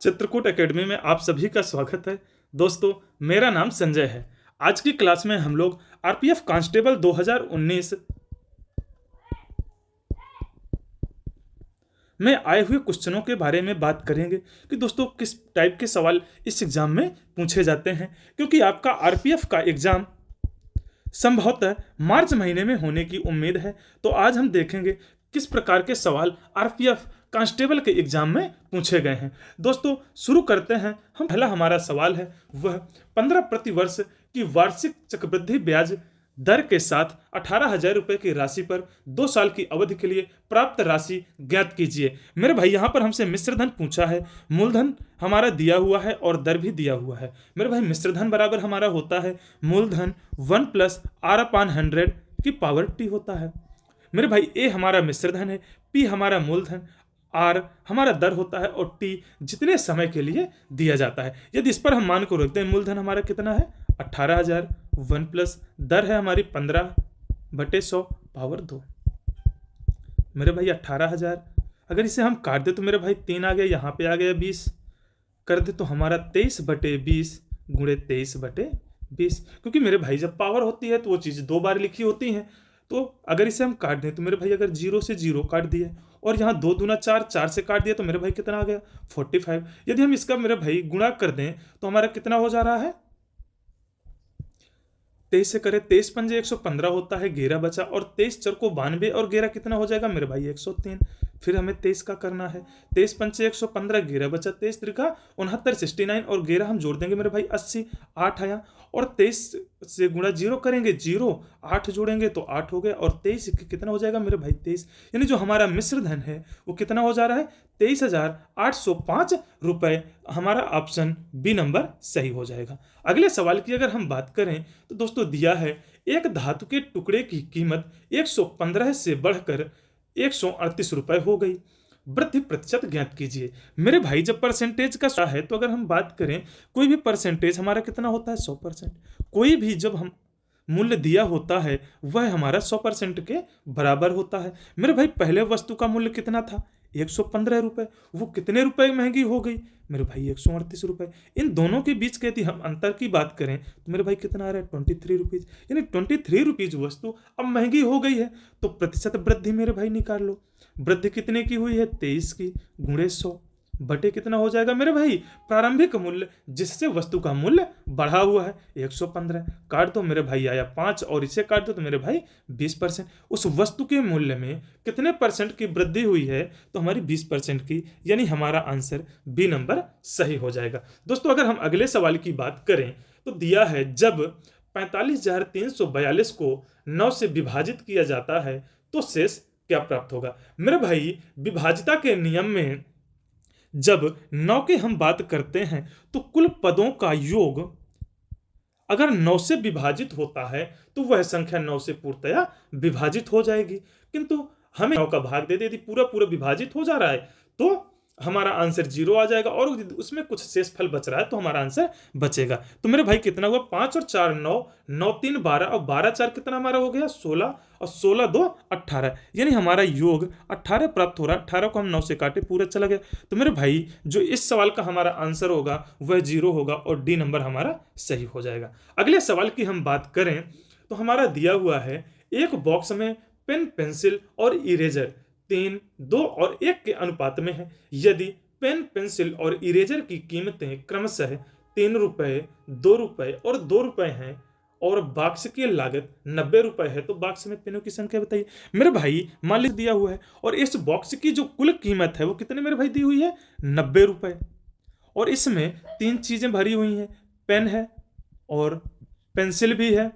Chitrakoot academy में आप सभी का स्वागत है। दोस्तों, मेरा नाम संजय है। आज की क्लास में हम लोग आरपीएफ कांस्टेबल 2019 में आए हुए क्वेश्चनों के बारे में बात करेंगे कि दोस्तों किस टाइप के सवाल इस एग्जाम में पूछे जाते हैं, क्योंकि आपका आरपीएफ का एग्जाम संभवतः मार्च महीने में होने की उम्मीद है। तो आज हम देखेंगे किस प्रकार के सवाल आरपीएफ कांस्टेबल के एग्जाम में पूछे गए हैं। दोस्तों शुरू करते हैं। पहला हमारा सवाल है वह 15 प्रति वर्ष की वार्षिक चक्रवृद्धि ब्याज दर के साथ 18,000 रुपये की राशि पर 2 साल की अवधि के लिए प्राप्त राशि ज्ञात कीजिए। मेरे भाई यहाँ पर हमसे मिश्र धन पूछा है, मूलधन हमारा दिया हुआ है और दर भी दिया हुआ है। मेरे भाई मिश्र धन बराबर हमारा होता है मूलधन 1 + r/100 की पावर t होता है। मेरे भाई ए हमारा मिश्र धन है, पी हमारा मूलधन, आर हमारा दर होता है और टी जितने समय के लिए दिया जाता है। यदि इस पर हम मान को रखते हैं, मूलधन हमारा कितना है 18,000, 1 प्लस दर है हमारी 15/100 पावर 2। मेरे भाई 18,000, अगर इसे हम काट दे तो मेरे भाई 3 आ गया, यहाँ पे आ गया 20 कर दे तो हमारा 23/20 गुणे 23/20, क्योंकि मेरे भाई जब पावर होती है तो वो चीज़ 2 बार लिखी होती है। तो अगर इसे हम काट दें तो मेरे भाई अगर 0 से 0 काट दिए और यहाँ 2 दूना 4, 4 से काट दिया तो मेरे भाई कितना आ गया 45। यदि हम इसका मेरे भाई गुणा कर दें तो हमारा कितना हो जा रहा है, 23 से करें 23 पंजे 115 होता है, 11 बचा और 23 चर को 92 और 11 कितना हो जाएगा मेरे भाई 103। फिर हमें 23 का करना है, 23 पंचे 115, 11 बचा, 23 त्रिका 69, 69 और 11 हम जोड़ देंगे मेरे भाई 80, 8 आया और 23 से गुणा 0 करेंगे 0, 8 जोड़ेंगे तो 8 हो गया और 23 कितना हो जाएगा मेरे भाई 23। यानी जो हमारा मिश्र धन है वो कितना हो जा रहा है 23,805 रुपये। हमारा ऑप्शन बी नंबर सही हो जाएगा। अगले सवाल की अगर हम बात करें तो दोस्तों दिया है एक धातु के टुकड़े की कीमत 115 से बढ़कर 138 रुपये हो गई, वृद्धि प्रतिशत ज्ञात कीजिए। मेरे भाई जब परसेंटेज का है तो अगर हम बात करें कोई भी परसेंटेज हमारा कितना होता है 100%। कोई भी जब हम मूल्य दिया होता है वह हमारा 100% के बराबर होता है। मेरे भाई पहले वस्तु का मूल्य कितना था 115 रुपये, वो कितने रुपए महंगी हो गई मेरे भाई 138 रुपये। इन दोनों के बीच के यदि हम अंतर की बात करें तो मेरे भाई कितना आ रहा है 23 रुपीज़, यानी 23 रुपीज़ वस्तु अब महंगी हो गई है। तो प्रतिशत वृद्धि मेरे भाई निकाल लो, वृद्धि कितने की हुई है 23 की गुणे 100 बटे कितना हो जाएगा मेरे भाई प्रारंभिक मूल्य जिससे वस्तु का मूल्य बढ़ा हुआ है 115, काट दो मेरे भाई आया 5 और इसे काट दो तो मेरे भाई 20%। उस वस्तु के मूल्य में कितने परसेंट की वृद्धि हुई है तो हमारी 20% की, यानी हमारा आंसर बी नंबर सही हो जाएगा। दोस्तों अगर हम अगले सवाल की बात करें तो दिया है जब 45,342 को 9 से विभाजित किया जाता है तो शेष क्या प्राप्त होगा। मेरे भाई विभाजिता के नियम में जब 9 की हम बात करते हैं तो कुल पदों का योग अगर 9 से विभाजित होता है तो वह संख्या 9 से पूर्णतया विभाजित हो जाएगी, किंतु हमें 9 का भाग दे दे यदि पूरा विभाजित हो जा रहा है तो हमारा आंसर 0 आ जाएगा और उसमें कुछ शेष फल बच रहा है तो हमारा आंसर बचेगा। तो मेरे भाई कितना हुआ 5 और 4 9, 9 3 12 और 12 4 कितना हमारा हो गया 16 और 16 2 18, यानी हमारा योग 18 प्राप्त हो रहा है। 18 को हम 9 से काटे पूरा चला गया। तो मेरे भाई जो इस सवाल का हमारा आंसर होगा वह 0 होगा और डी नंबर हमारा सही हो जाएगा। अगले सवाल की हम बात करें तो हमारा दिया हुआ है एक बॉक्स में पेन, पेंसिल और इरेजर 3, 2 और 1 के अनुपात में है। यदि पेन, पेंसिल और इरेजर की कीमतें क्रमशः 3 रुपये, 2 रुपये और 2 रुपये हैं और बॉक्स की लागत 90 रुपये है तो बॉक्स में पेनों की संख्या बताइए। मेरे भाई मान लीजिए दिया हुआ है और इस बॉक्स की जो कुल कीमत है वो कितने मेरे भाई दी हुई है 90 रुपये और इसमें 3 चीज़ें भरी हुई हैं, पेन है और पेंसिल भी है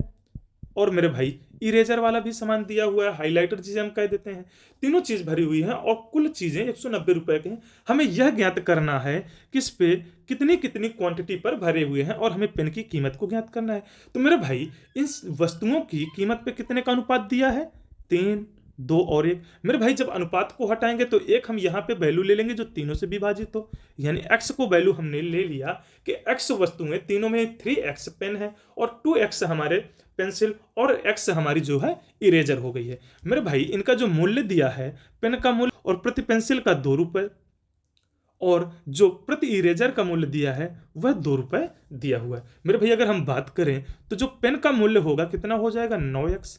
और मेरे भाई इरेजर वाला भी सामान दिया हुआ है, हाइलाइटर जिसे हम कह देते हैं। तीनों चीज भरी हुई हैं और कुल चीजें 190 रुपए के हैं। हमें यह ज्ञात करना है कि इस पे कितनी कितनी क्वांटिटी पर भरे हुए हैं और हमें पेन की कीमत को ज्ञात करना है। तो मेरे भाई इन वस्तुओं की कीमत पे कितने का अनुपात दिया है 3, 2 और 1। मेरे भाई जब अनुपात को हटाएंगे तो एक हम यहाँ पे वैल्यू ले लेंगे जो तीनों से विभाजित हो, यानी x को वैल्यू हमने ले लिया कि x वस्तुएं तीनों में 3x पेन है और 2x हमारे पेंसिल और x हमारी जो है इरेजर हो गई है। मेरे भाई इनका जो मूल्य दिया है पेन का मूल्य और प्रति पेंसिल का 2 रुपये और जो प्रति इरेजर का मूल्य दिया है वह 2 रुपए दिया हुआ है। मेरे भाई अगर हम बात करें तो जो पेन का मूल्य होगा कितना हो जाएगा 9x,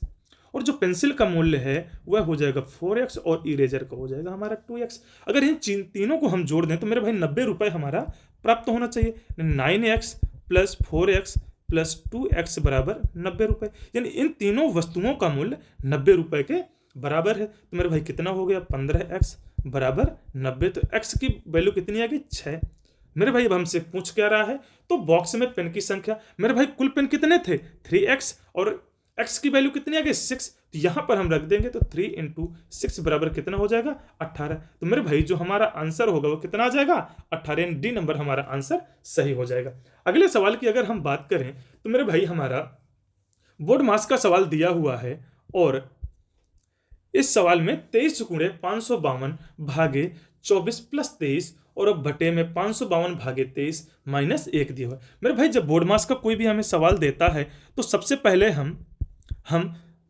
और जो पेंसिल का मूल्य है वह हो जाएगा 4x, और इरेजर का हो जाएगा हमारा 2x। अगर इन तीनों को हम जोड़ दें तो मेरे भाई 90 रुपए हमारा प्राप्त होना चाहिए। 9x plus 4x plus 2x बराबर 90 रुपए, यानी इन तीनों वस्तुओं का मूल्य 90 रुपए के बराबर है। तो मेरे भाई कितना हो गया 15x बराबर 90। तो x की वैल्यू कितनी आ गई 6। मेरे भाई अब हमसे पूछ क्या रहा है, तो बॉक्स में पेन की संख्या। मेरे भाई कुल पेन कितने थे 3x, और x की वैल्यू कितनी आ गई 6, तो यहां पर हम रख देंगे तो 3 × 6 बराबर कितना हो जाएगा 18। तो मेरे भाई जो हमारा आंसर होगा वो कितना आ जाएगा 18, डी नंबर हमारा आंसर सही हो जाएगा। अगले सवाल की अगर हम बात करें तो मेरे भाई हमारा बोर्ड मास का सवाल दिया हुआ है, और इस सवाल में 23 × 552 भागे 24 प्लस 23 और अब बटे में 552 भागे 23 माइनस 1 दिया हुआ है। मेरे भाई जब बोर्ड मास का कोई भी हमें सवाल देता है तो सबसे पहले हम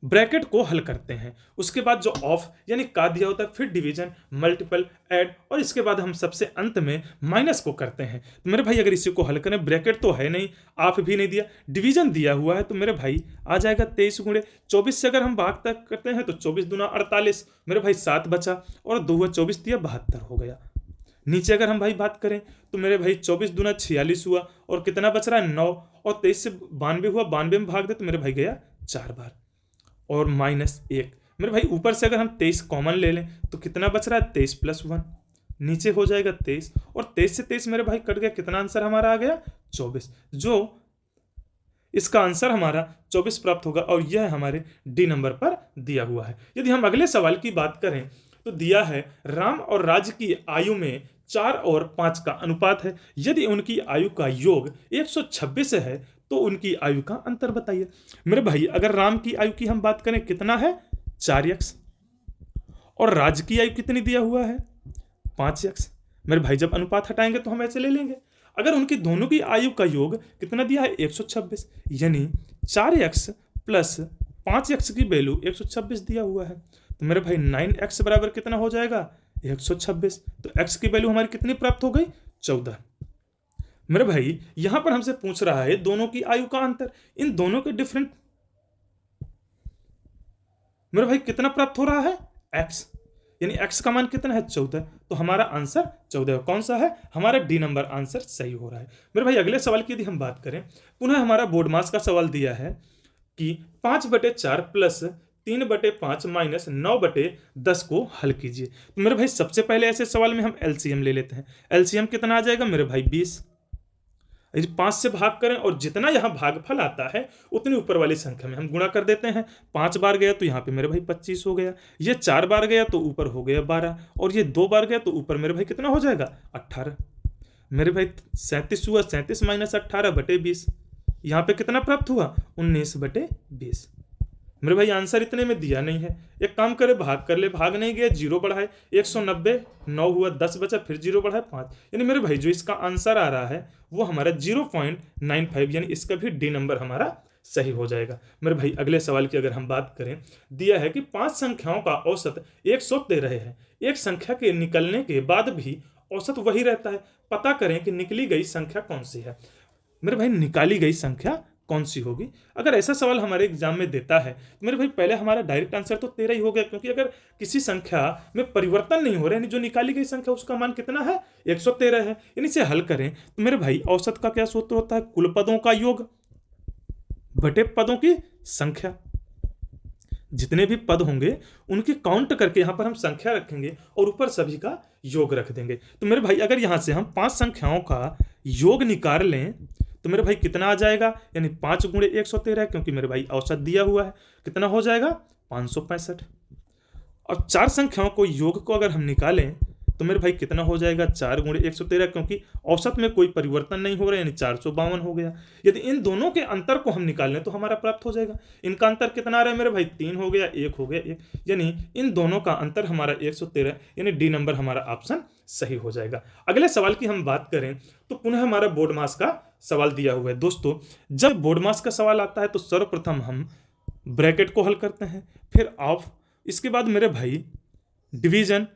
ब्रैकेट को हल करते हैं, उसके बाद जो ऑफ यानी का दिया होता है, फिर डिवीजन, मल्टीपल, ऐड, और इसके बाद हम सबसे अंत में माइनस को करते हैं। तो मेरे भाई अगर इसी को हल करें, ब्रैकेट तो है नहीं, ऑफ भी नहीं दिया, डिवीजन दिया हुआ है, तो मेरे भाई आ जाएगा 23 × 24 से अगर हम भाग तक करते हैं तो 24 दूना 48, मेरे भाई 7 बचा, और 2 × 24 दिया 72 हो गया। नीचे अगर हम भाई बात करें तो मेरे भाई 24 दूना 46 हुआ, और कितना बच रहा है 9, और 23 से 92 हुआ, 92 में भाग दे तो मेरे भाई गया 4 बार, और माइनस 1। मेरे भाई ऊपर से अगर हम 23 कॉमन ले लें तो कितना बच रहा है 23 + 1, नीचे हो जाएगा 23, और 23 से 23 मेरे भाई कट गया, कितना आंसर हमारा आ गया 24, जो इसका आंसर हमारा 24 प्राप्त होगा, और यह हमारे डी नंबर पर दिया हुआ है। यदि हम अगले सवाल की बात करें तो दिया है राम और राज की आयु में 4 और 5 का अनुपात है, यदि उनकी आयु का योग 126 है तो उनकी आयु का अंतर बताइए। मेरे भाई अगर राम की आयु की हम बात करें कितना है 4x, और राज की आयु कितनी दिया हुआ है 5x। मेरे भाई जब अनुपात हटाएंगे तो हम ऐसे ले लेंगे, अगर उनकी दोनों की आयु का योग कितना दिया है 126, यानी 4x प्लस 5x की वैल्यू 126 दिया हुआ है, तो मेरे भाई 9x बराबर कितना हो जाएगा 126। तो x की वैल्यू हमारी कितनी प्राप्त हो गई 14। मेरे भाई यहां पर हमसे पूछ रहा है दोनों की आयु का अंतर, इन दोनों के डिफरेंट मेरे भाई कितना प्राप्त हो रहा है x, यानी x का मान कितना है 14, तो हमारा आंसर 14 कौन सा है हमारा डी नंबर आंसर सही हो रहा है। मेरे भाई अगले सवाल की यदि हम बात करें, पुनः हमारा बोर्ड मास का सवाल दिया है कि 5/4 प्लस 3/5 माइनस 9/10 को हल कीजिए। तो मेरे भाई सबसे पहले ऐसे सवाल में हम एलसीएम ले लेते हैं। एलसीएम कितना आ जाएगा मेरे भाई 20, 5 से भाग करें और जितना यहाँ भागफल आता है उतनी ऊपर वाली संख्या में हम गुणा कर देते हैं। 5 बार गया तो यहाँ पे मेरे भाई 25 हो गया, ये 4 बार गया तो ऊपर हो गया 12, और ये 2 बार गया तो ऊपर मेरे भाई कितना हो जाएगा 18। मेरे भाई 37 हुआ, 37 माइनस 18/20, यहाँ पे कितना प्राप्त हुआ 19/20। मेरे भाई आंसर इतने में दिया नहीं है, एक काम करे भाग कर ले, भाग नहीं गया 0 बढ़ाए 190, 9 हुआ 10 बचा, फिर 0 बढ़ाए 5, यानी मेरे भाई जो इसका आंसर आ रहा है वो हमारा 0.95, यानी इसका भी डी नंबर हमारा सही हो जाएगा। मेरे भाई अगले सवाल की अगर हम बात करें, दिया है कि 5 संख्याओं का औसत 113 है, एक संख्या के निकलने के बाद भी औसत वही रहता है, पता करें कि निकली गई संख्या कौन सी है। मेरे भाई निकाली गई संख्या कौन सी होगी, अगर ऐसा सवाल हमारे एग्जाम में देता है तो मेरे भाई पहले हमारा डायरेक्ट आंसर तो 13 ही हो गया, क्योंकि अगर किसी संख्या में परिवर्तन नहीं हो रहा है, जो निकाली गई संख्या उसका मान कितना है 113 है, यानी इसे हल करें तो मेरे भाई औसत का क्या सूत्र होता है, कुल पदों का योग बटे पदों की संख्या। जितने भी पद होंगे उनकी काउंट करके यहां पर हम संख्या रखेंगे और ऊपर सभी का योग रख देंगे। तो मेरे भाई अगर यहां से हम 5 संख्याओं का योग निकाल लें तो मेरे भाई कितना आ जाएगा, यानी 5 × 113, क्योंकि मेरे भाई औसत दिया हुआ है, कितना हो जाएगा 565। और 4 संख्याओं को योग को अगर हम निकालें तो मेरे भाई कितना हो जाएगा 4 × 113, क्योंकि औसत में कोई परिवर्तन नहीं हो रहा है, यानी 452 हो गया। यदि इन दोनों के अंतर को हम निकाल लें तो हमारा प्राप्त हो जाएगा। इनका अंतर कितना आ रहा है मेरे भाई 3 हो गया, 1 हो गया 1, यानी इन दोनों का अंतर हमारा 113, यानी डी नंबर हमारा ऑप्शन सही हो जाएगा। अगले सवाल की हम बात करें तो पुनः हमारा बोर्ड मास का सवाल दिया हुआ है। दोस्तों जब बोर्ड मास का सवाल आता है तो सर्वप्रथम हम ब्रैकेट को हल करते हैं, फिर ऑफ, इसके बाद मेरे भाई डिवीजन,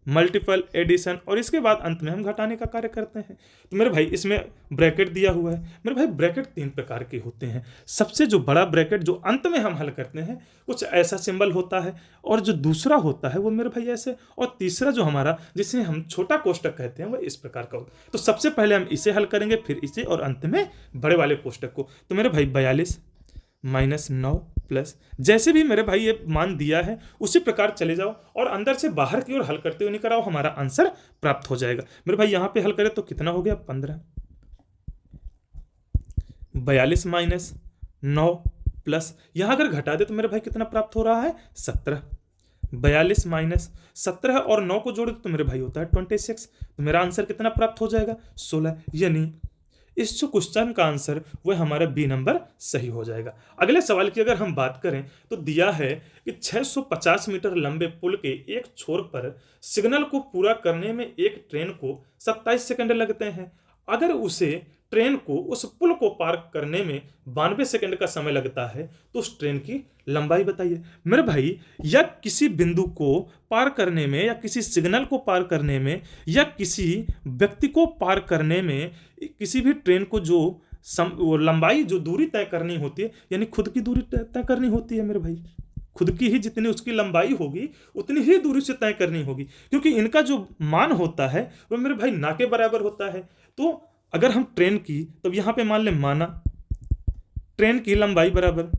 मल्टीपल, एडिशन और इसके बाद अंत में हम घटाने का कार्य करते हैं। तो मेरे भाई इसमें ब्रैकेट दिया हुआ है। मेरे भाई ब्रैकेट 3 प्रकार के होते हैं। सबसे जो बड़ा ब्रैकेट जो अंत में हम हल करते हैं कुछ ऐसा सिंबल होता है, और जो दूसरा होता है वो मेरे भाई ऐसे, और तीसरा जो हमारा जिसे हम छोटा कोष्टक कहते हैं वो इस प्रकार का होता है। तो सबसे पहले हम इसे हल करेंगे, फिर इसे, और अंत में बड़े वाले कोष्टक को। तो मेरे भाई 42 माइनस 9 प्लस, जैसे भी मेरे भाई ये मान दिया है उसी प्रकार चले जाओ और अंदर से बाहर की ओर हल करते हुए निकल आओ, हमारा आंसर प्राप्त हो जाएगा। मेरे भाई यहां पे हल करें तो कितना हो गया 15, 42 माइनस 9 प्लस, यहां अगर घटा दे तो मेरे भाई कितना प्राप्त हो रहा है 17, 42 माइनस 17 और 9 को जोड़ तो मेरे भाई होता है 26। तो मेरा आंसर कितना प्राप्त हो जाएगा 16, यानी इस जो क्वेश्चन का आंसर वह हमारा बी नंबर सही हो जाएगा। अगले सवाल की अगर हम बात करें तो दिया है कि 650 मीटर लंबे पुल के एक छोर पर सिग्नल को पूरा करने में एक ट्रेन को 27 सेकंड लगते हैं। अगर उसे ट्रेन को उस पुल को पार करने में 92 सेकंड का समय लगता है तो उस ट्रेन की लंबाई बताइए। मेरे भाई या किसी बिंदु को पार करने में, या किसी सिग्नल को पार करने में, या किसी व्यक्ति को पार करने में, किसी भी ट्रेन को जो लंबाई जो दूरी तय करनी होती है, यानी खुद की दूरी तय करनी होती है मेरे भाई। खुद की ही जितनी उसकी लंबाई होगी उतनी ही दूरी से तय करनी होगी, क्योंकि इनका जो मान होता है वह मेरे भाई ना के बराबर होता है। तो अगर हम ट्रेन की, तो यहां पे मान ले माना ट्रेन की लंबाई बराबर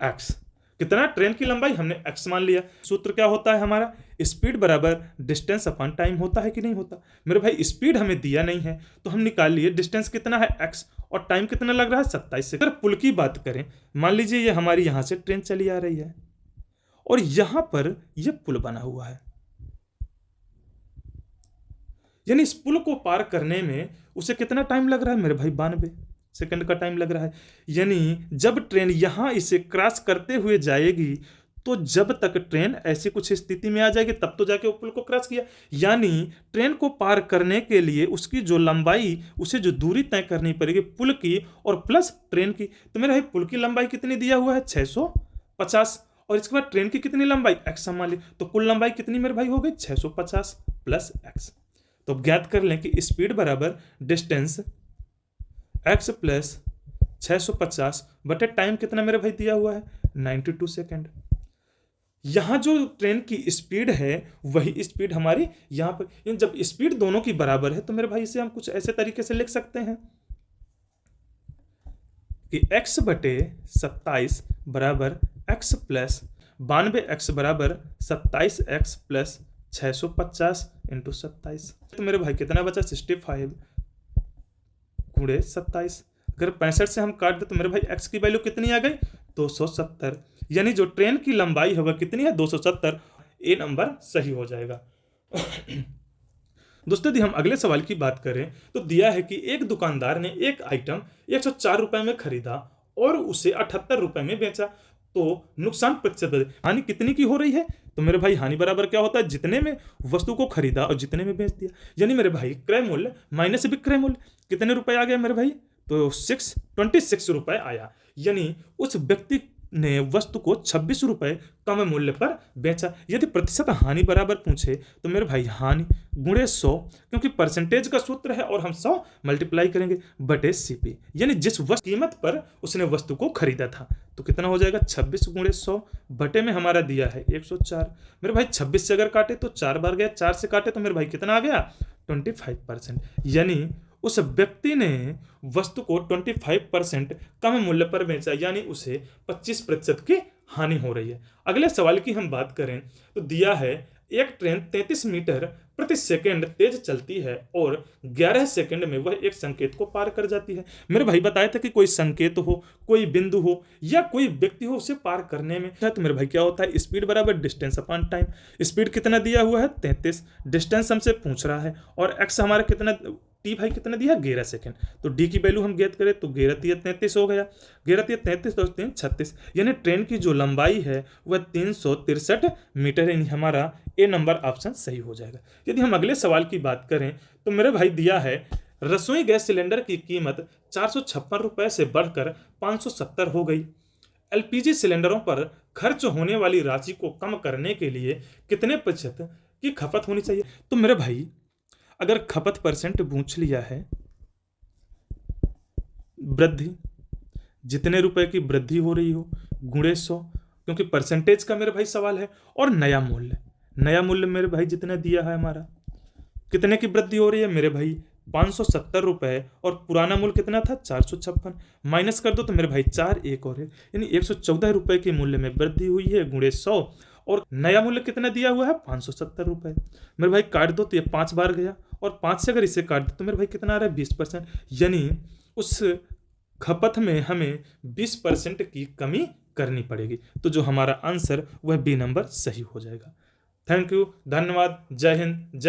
x, कितना ट्रेन की लंबाई हमने x मान लिया। सूत्र क्या होता है हमारा, स्पीड बराबर डिस्टेंस अपॉन टाइम होता है कि नहीं होता। मेरे भाई स्पीड हमें दिया नहीं है तो हम निकाल लिए डिस्टेंस कितना है x, और टाइम कितना लग रहा है 27 सेकंड। अगर पुल की बात करें, मान लीजिए ये हमारी यहां से ट्रेन चली आ रही है और यहां पर यह पुल बना हुआ है, यानी इस पुल को पार करने में उसे कितना टाइम लग रहा है मेरे भाई 92 सेकंड का टाइम लग रहा है। यानी जब ट्रेन यहां इसे क्रॉस करते हुए जाएगी तो जब तक ट्रेन ऐसी कुछ स्थिति में आ जाएगी तब तो जाके वो पुल को क्रॉस किया। यानी ट्रेन को पार करने के लिए उसकी जो लंबाई, उसे जो दूरी तय करनी पड़ेगी पुल की और प्लस ट्रेन की। तो मेरे भाई पुल की लंबाई कितनी दिया हुआ है 650, और इसके बाद ट्रेन की कितनी लंबाई x मान ली, तो कुल लंबाई कितनी मेरे भाई हो गई 650 प्लस x। तो ज्ञात कर लें कि स्पीड बराबर डिस्टेंस x प्लस 650 बटे टाइम कितना मेरे भाई दिया हुआ है 92 सेकेंड। यहां जो ट्रेन की स्पीड है वही स्पीड हमारी यहां पर, जब स्पीड दोनों की बराबर है तो मेरे भाई इसे हम कुछ ऐसे तरीके से लिख सकते हैं कि x बटे 27 बराबर x प्लस 92x बराबर 27x प्लस 650 इंटू 27। तो मेरे भाई कितना बचा 65 गुणे 27। अगर 65 से हम काट दे तो मेरे भाई x की वैल्यू कितनी आ गई 270, यानी जो ट्रेन की लंबाई है वह कितनी है 270। ए नंबर सही हो जाएगा। दोस्तों यदि हम अगले सवाल की बात करें तो दिया है कि एक दुकानदार ने एक आइटम 104 रुपए में खरीदा और उसे 78 रुपए में बेचा, तो नुकसान प्रतिशत हानि कितनी की हो रही है। तो मेरे भाई हानि बराबर क्या होता है, जितने में वस्तु को खरीदा और जितने में बेच दिया। यानी मेरे भाई क्रय मूल्य माइनस विक्रय मूल्य, कितने रुपए आ गया मेरे भाई, तो 26 रुपए आया। यानी उस व्यक्ति ने वस्तु को 26 रुपए कम मूल्य पर बेचा। यदि प्रतिशत हानि बराबर पूछे तो मेरे भाई हानि गुणे 100, क्योंकि परसेंटेज का सूत्र है और हम 100 मल्टीप्लाई करेंगे बटे सीपी, यानी जिस वस्तु कीमत पर उसने वस्तु को खरीदा था। तो कितना हो जाएगा 26 गुणे 100 बटे में हमारा दिया है 104। मेरे भाई 26 से अगर काटे तो 4 बार गया, 4 से काटे तो मेरे भाई कितना आ गया 25%। यानी उस व्यक्ति ने वस्तु को 25% कम मूल्य पर बेचा, यानी उसे 25% की हानि हो रही है। अगले सवाल की हम बात करें तो दिया है एक ट्रेन 33 मीटर प्रति सेकंड तेज चलती है और 11 सेकंड में वह एक संकेत को पार कर जाती है। मेरे भाई बताया था कि कोई संकेत हो, कोई बिंदु हो या कोई व्यक्ति हो, उसे पार करने में तो मेरे भाई क्या होता है स्पीड बराबर डिस्टेंस अपॉन टाइम। स्पीड कितना दिया हुआ है 33, डिस्टेंस हमसे पूछ रहा है और एक्स हमारा कितना टी भाई कितना दिया 11 सेकंड। तो डी की वैल्यू हम ज्ञात करें तो 11×3 हो गया, 11×33 तो 36, यानी ट्रेन की जो लंबाई है वह 363 मीटर है। हमारा ए नंबर ऑप्शन सही हो जाएगा। यदि हम अगले सवाल की बात करें तो मेरे भाई दिया है रसोई गैस सिलेंडर की कीमत 456 रुपए से बढ़कर 570 हो गई। एलपीजी सिलेंडरों पर खर्च होने वाली राशि को कम करने के लिए कितने प्रतिशत की खपत होनी चाहिए। तो मेरे भाई अगर खपत परसेंट पूछ लिया है, वृद्धि जितने रुपए की वृद्धि हो रही हो गुणे 100, क्योंकि परसेंटेज का मेरे भाई सवाल है। और नया मूल्य मेरे भाई जितना दिया है हमारा, कितने की वृद्धि हो रही है मेरे भाई 570 रुपए, और पुराना मूल्य कितना था 456, माइनस कर दो तो मेरे भाई 4 एक और है, यानी 114 रुपए के मूल्य में वृद्धि हुई है गुणे 100, और नया मूल्य कितना दिया हुआ है 570 रुपए। मेरे भाई काट दो तो ये 5 बार गया, और 5 से अगर इसे काट दो तो मेरे भाई कितना आ रहा है 20%, यानी उस खपत में हमें 20% की कमी करनी पड़ेगी। तो जो हमारा आंसर वह बी नंबर सही हो जाएगा। थैंक यू, धन्यवाद, जय हिंद, जय